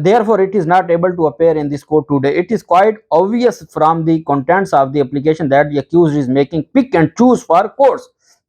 Therefore it is not able to appear in this court today. It is quite obvious from the contents of the application that the accused is making pick and choose for courts,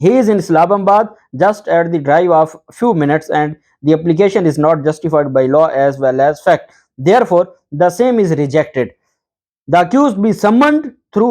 He is in Islamabad just at the drive of few minutes and the application is not justified by law as well as fact. Therefore, the same is rejected. The accused be summoned through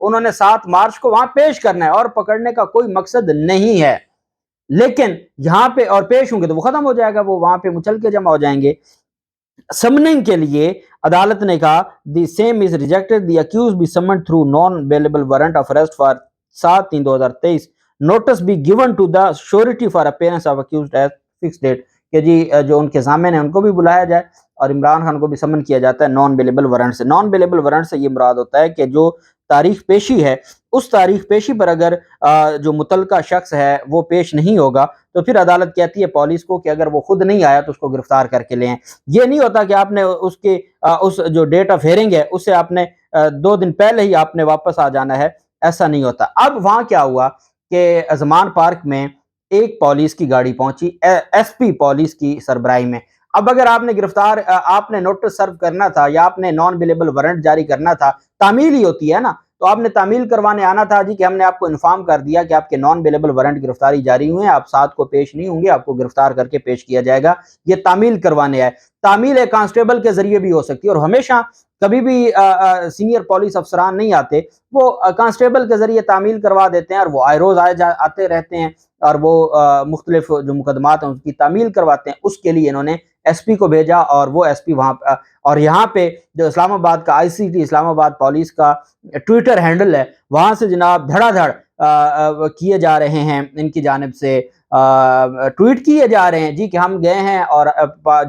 انہوں نے 7 مارچ کو وہاں پیش کرنا ہے اور پکڑنے کا کوئی مقصد نہیں ہے، لیکن یہاں پہ اور پیش ہوں گے تو وہ ختم ہو جائے گا، وہ وہاں پہ مچل کے جمع ہو جائیں گے۔ سمننگ کے لیے عدالت نے کہا the same is rejected the accuse be summoned through non bailable warrant of arrest for 7/3/2023 notice be given to the surety for appearance of accused at fix date, کہ جی جو ان کے ضامن ہیں ان کو بھی بلایا جائے اور عمران خان کو بھی سمن کیا جاتا ہے نان بیلیبل وارنٹ سے۔ نان بیلیبل وارنٹ سے یہ مراد ہوتا ہے کہ جو تاریخ پیشی ہے اس تاریخ پیشی پر اگر جو متعلقہ شخص ہے وہ پیش نہیں ہوگا تو پھر عدالت کہتی ہے پولیس کو کہ اگر وہ خود نہیں آیا تو اس کو گرفتار کر کے لیں۔ یہ نہیں ہوتا کہ آپ نے اس جو ڈیٹ آف ہیئرنگ ہے اسے آپ نے 2 دن پہلے ہی آپ نے واپس آ جانا ہے، ایسا نہیں ہوتا۔ اب وہاں کیا ہوا کہ زمان پارک میں ایک پولیس کی گاڑی پہنچی ایس پی پولیس کی سربراہی میں۔ اب اگر آپ نے نوٹس سرو کرنا تھا یا آپ نے نان بیلیبل وارنٹ جاری کرنا تھا، تعمیل ہی ہوتی ہے نا، تو آپ نے تعمیل کروانے آنا تھا جی کہ ہم نے آپ کو انفارم کر دیا کہ آپ کے نان بیلیبل وارنٹ گرفتاری جاری ہوئے ہیں، آپ 7 کو پیش نہیں ہوں گے، آپ کو گرفتار کر کے پیش کیا جائے گا، یہ تعمیل کروانے آئے۔ تعمیل ایک کانسٹیبل کے ذریعے بھی ہو سکتی ہے اور ہمیشہ کبھی بھی سینئر پولیس افسران نہیں آتے، وہ کانسٹیبل کے ذریعے تعمیل کروا دیتے ہیں اور وہ آئے روز آتے رہتے ہیں اور وہ مختلف جو مقدمات ہیں اس کی تعمیل کرواتے ہیں۔ اس کے لیے انہوں نے ایس پی کو بھیجا اور وہ ایس پی وہاں اور یہاں پہ جو اسلام آباد کا آئی سی ٹی اسلام آباد پولیس کا ٹویٹر ہینڈل ہے وہاں سے جناب دھڑا دھڑ کیے جا رہے ہیں، ان کی جانب سے ٹویٹ کیے جا رہے ہیں جی کہ ہم گئے ہیں اور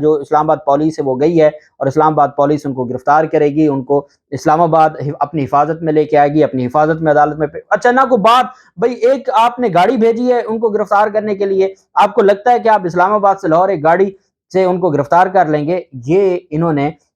جو اسلام آباد پولیس ہے وہ گئی ہے اور اسلام آباد پولیس ان کو گرفتار کرے گی، ان کو اسلام آباد اپنی حفاظت میں لے کے آئے گی، اپنی حفاظت میں عدالت میں اچھا نہ کو بات بھائی، ایک آپ نے گاڑی بھیجی ہے ان کو گرفتار کرنے کے لیے، آپ کو لگتا ہے کہ آپ اسلام آباد سے لاہور ایک گاڑی سے ان کو گرفتار کر لیں گے؟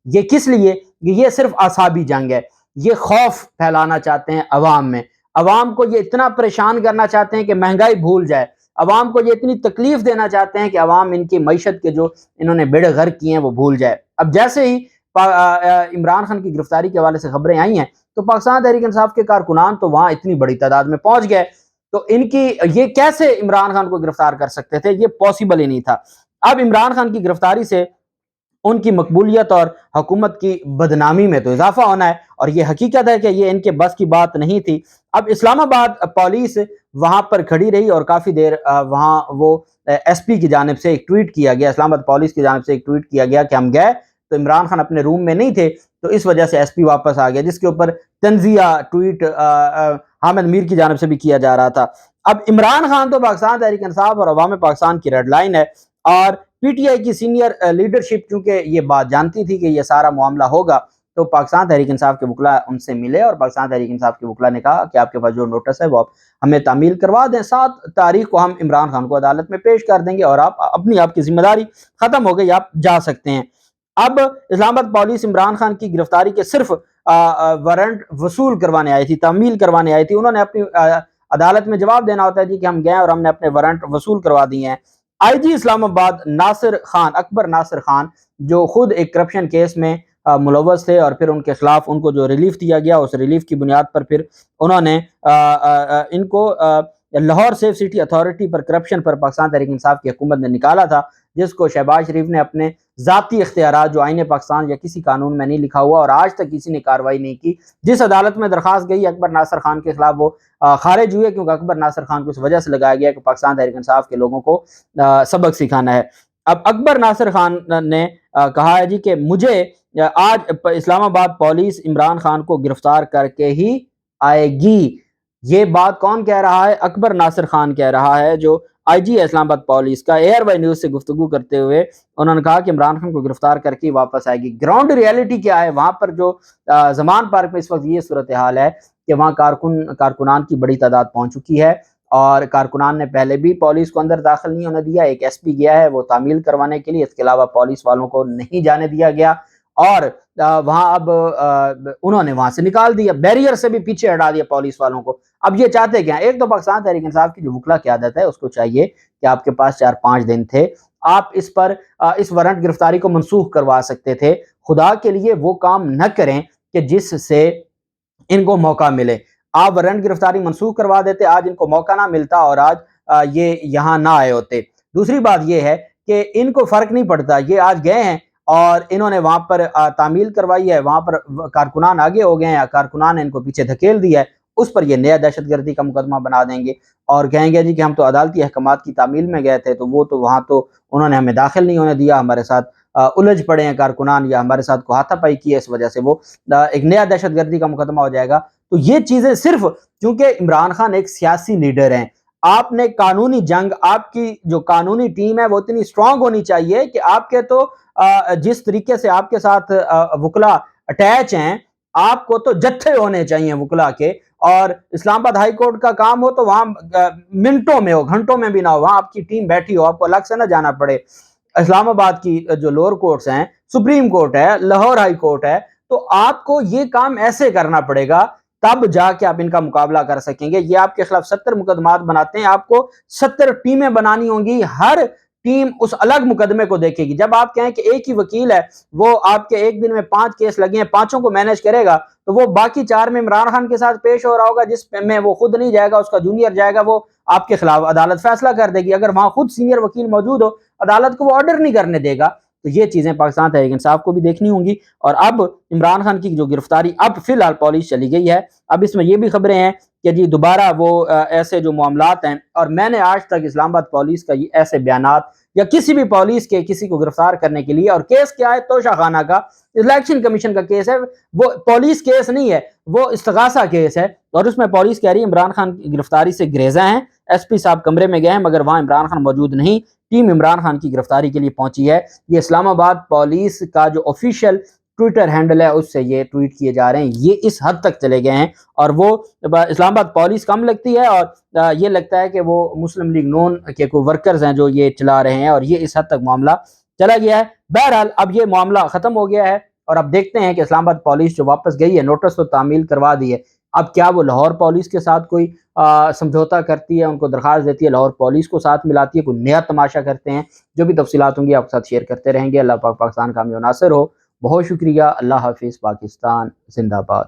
یہ کس لیے؟ یہ صرف اعصابی جنگ ہے، یہ خوف پھیلانا چاہتے ہیں عوام میں، عوام کو یہ اتنا پریشان کرنا چاہتے ہیں کہ مہنگائی بھول جائے، عوام کو یہ اتنی تکلیف دینا چاہتے ہیں کہ عوام ان کی معیشت کے جو انہوں نے بیڑے غرق کیے ہیں وہ بھول جائے۔ اب جیسے ہی عمران خان کی گرفتاری کے حوالے سے خبریں آئی ہیں تو پاکستان تحریک انصاف کے کارکنان تو وہاں اتنی بڑی تعداد میں پہنچ گئے، تو ان کی یہ کیسے عمران خان کو گرفتار کر سکتے تھے؟ یہ پاسبل ہی نہیں تھا۔ اب عمران خان کی گرفتاری سے ان کی مقبولیت اور حکومت کی بدنامی میں تو اضافہ ہونا ہے، اور یہ حقیقت ہے کہ یہ ان کے بس کی بات نہیں تھی۔ اب اسلام آباد پولیس وہاں پر کھڑی رہی اور کافی دیر وہاں وہ ایس پی کی جانب سے ایک ٹویٹ کیا گیا، اسلام آباد پولیس کی جانب سے ایک ٹویٹ کیا گیا کہ ہم گئے تو عمران خان اپنے روم میں نہیں تھے تو اس وجہ سے ایس پی واپس آ گیا، جس کے اوپر تنزیہ ٹویٹ حامد میر کی جانب سے بھی کیا جا رہا تھا۔ اب عمران خان تو پاکستان تحریک انصاف اور عوام پاکستان کی ریڈ لائن ہے، اور پی ٹی آئی کی سینئر لیڈرشپ چونکہ یہ بات جانتی تھی کہ یہ سارا معاملہ ہوگا تو پاکستان تحریک انصاف کے وکلاء ان سے ملے اور پاکستان تحریک انصاف کے وکلاء نے کہا کہ آپ کے پاس جو نوٹس ہے وہ آپ ہمیں تعمیل کروا دیں، 7 تاریخ کو ہم عمران خان کو عدالت میں پیش کر دیں گے اور آپ کی ذمہ داری ختم ہو گئی، آپ جا سکتے ہیں۔ اب اسلام آباد پولیس عمران خان کی گرفتاری کے صرف وارنٹ وصول کروانے آئی تھی، تعمیل کروانے آئی تھی، انہوں نے اپنی عدالت میں جواب دینا ہوتا ہے جی کہ ہم گئے اور ہم نے اپنے وارنٹ وصول کروا دیے ہیں۔ آئی جی اسلام آباد ناصر خان، اکبر ناصر خان، جو خود ایک کرپشن کیس میں ملوث تھے اور پھر ان کے خلاف ان کو جو ریلیف دیا گیا اس ریلیف کی بنیاد پر پھر انہوں نے ان کو لاہور سیف سٹی اتھارٹی پر کرپشن پر پاکستان تحریک انصاف کی حکومت نے نکالا تھا، جس کو شہباز شریف نے اپنے ذاتی اختیارات جو آئین پاکستان یا کسی قانون میں نہیں لکھا ہوا اور آج تک کسی نے کارروائی نہیں کی، جس عدالت میں درخواست گئی اکبر ناصر خان کے خلاف وہ خارج ہوئے، کیونکہ اکبر ناصر خان کو اس وجہ سے لگایا گیا کہ پاکستان تحریک انصاف کے لوگوں کو سبق سکھانا ہے۔ اب اکبر ناصر خان نے کہا ہے جی کہ مجھے آج اسلام آباد پولیس عمران خان کو گرفتار کر کے ہی آئے گی۔ یہ بات کون کہہ رہا ہے؟ اکبر ناصر خان کہہ رہا ہے، جو آئی جی اسلام آباد پولیس کا۔ ایئر وائی نیوز سے گفتگو کرتے ہوئے انہوں نے کہا کہ عمران خان کو گرفتار کر کے واپس آئے گی۔ گراؤنڈ ریئلٹی کیا ہے وہاں پر؟ جو زمان پارک میں اس وقت یہ صورتحال ہے کہ وہاں کارکنان کی بڑی تعداد پہنچ چکی ہے اور کارکنان نے پہلے بھی پولیس کو اندر داخل نہیں ہونے دیا، ایک ایس پی گیا ہے وہ تعمیل کروانے کے لیے، اس کے علاوہ پولیس والوں کو نہیں جانے دیا گیا، اور وہاں اب انہوں نے وہاں سے نکال دیا، بیریئر سے بھی پیچھے ہٹا دیا پولیس والوں کو۔ اب یہ چاہتے کیا ہیں؟ ایک تو پاکستان تحریک انصاف کی جو وکلا قیادت ہے اس کو چاہیے کہ آپ کے پاس 4-5 دن تھے، آپ اس وارنٹ گرفتاری کو منسوخ کروا سکتے تھے، خدا کے لیے وہ کام نہ کریں کہ جس سے ان کو موقع ملے۔ آپ وارنٹ گرفتاری منسوخ کروا دیتے، آج ان کو موقع نہ ملتا اور آج یہ یہاں نہ آئے ہوتے۔ دوسری بات یہ ہے کہ ان کو فرق نہیں پڑتا، یہ آج گئے ہیں اور انہوں نے وہاں پر تعمیل کروائی ہے، وہاں پر کارکنان آگے ہو گئے ہیں، کارکنان نے ان کو پیچھے دھکیل دیا ہے، اس پر یہ نیا دہشت گردی کا مقدمہ بنا دیں گے اور کہیں گے جی کہ ہم تو عدالتی احکامات کی تعمیل میں گئے تھے، تو وہ تو وہاں تو انہوں نے ہمیں داخل نہیں ہونے دیا، ہمارے ساتھ الجھ پڑے ہیں کارکنان یا ہمارے ساتھ کو ہاتھا پائی کی ہے، اس وجہ سے وہ ایک نیا دہشت گردی کا مقدمہ ہو جائے گا۔ تو یہ چیزیں صرف چونکہ عمران خان ایک سیاسی لیڈر ہیں، آپ نے قانونی جنگ، آپ کی جو قانونی ٹیم ہے وہ اتنی اسٹرانگ ہونی چاہیے کہ آپ کے تو جس طریقے سے آپ کے ساتھ وکلا اٹیچ ہیں، آپ کو تو جتھے ہونے چاہیے وکلا کے، اور اسلام آباد ہائی کورٹ کا کام ہو تو وہاں منٹوں میں ہو، گھنٹوں میں بھی نہ ہو، وہاں آپ کی ٹیم بیٹھی ہو، آپ کو الگ سے نہ جانا پڑے۔ اسلام آباد کی جو لوور کورٹس ہیں، سپریم کورٹ ہے، لاہور ہائی کورٹ ہے، تو آپ کو یہ کام ایسے کرنا پڑے گا، تب جا کے آپ ان کا مقابلہ کر سکیں گے۔ یہ آپ کے خلاف 70 مقدمات بناتے ہیں، آپ کو 70 ٹیمیں بنانی ہوں گی، ہر ٹیم اس الگ مقدمے کو دیکھے گی۔ جب آپ کہیں کہ ایک ہی وکیل ہے، وہ آپ کے ایک دن میں 5 کیس لگے ہیں، 5 کو مینج کرے گا، تو وہ باقی 4 میں عمران خان کے ساتھ پیش ہو رہا ہوگا، جس میں وہ خود نہیں جائے گا، اس کا جونیئر جائے گا، وہ آپ کے خلاف عدالت فیصلہ کر دے گی۔ اگر وہاں خود سینئر وکیل موجود ہو، عدالت کو وہ آرڈر نہیں کرنے دے گا۔ تو یہ چیزیں پاکستان تحریک انصاف کو بھی دیکھنی ہوں گی۔ اور اب عمران خان کی جو گرفتاری اب فی الحال پالیس چلی گئی ہے، اب اس میں یہ بھی خبریں ہیں کہ جی دوبارہ وہ ایسے جو معاملات ہیں، اور میں نے آج تک اسلام آباد پولیس کا یہ ایسے بیانات یا کسی بھی پولیس کے کسی کو گرفتار کرنے کے لیے، اور کیس کیا ہے توشہ خانہ کا، الیکشن کمیشن کا کیس ہے، وہ پولیس کیس نہیں ہے، وہ استغاثہ کیس ہے، اور اس میں پولیس کہہ رہی ہے عمران خان کی گرفتاری سے گریزاں ہیں، ایس پی صاحب کمرے میں گئے ہیں مگر وہاں عمران خان موجود نہیں، ٹیم عمران خان کی گرفتاری کے لیے پہنچی ہے۔ یہ اسلام آباد پولیس کا جو آفیشیل ٹویٹر ہینڈل ہے اس سے یہ ٹویٹ کیے جا رہے ہیں، یہ اس حد تک چلے گئے ہیں، اور وہ اسلام آباد پولیس کم لگتی ہے، اور یہ لگتا ہے کہ وہ مسلم لیگ نون کے کوئی ورکرز ہیں جو یہ چلا رہے ہیں، اور یہ اس حد تک معاملہ چلا گیا ہے۔ بہرحال اب یہ معاملہ ختم ہو گیا ہے، اور اب دیکھتے ہیں کہ اسلام آباد پولیس جو واپس گئی ہے، نوٹس تو تعمیل کروا دی ہے، اب کیا وہ لاہور پولیس کے ساتھ کوئی سمجھوتا کرتی ہے، ان کو درخواست دیتی ہے، لاہور پولیس کو ساتھ ملاتی ہے، کوئی نیا تماشا کرتے ہیں؟ جو بھی تفصیلات ہوں گی آپ کے ساتھ شیئر کرتے رہیں گے۔ اللہ پاک پاکستان کامیاب و ناصر ہو۔ بہت شکریہ۔ اللہ حافظ۔ پاکستان زندہ باد۔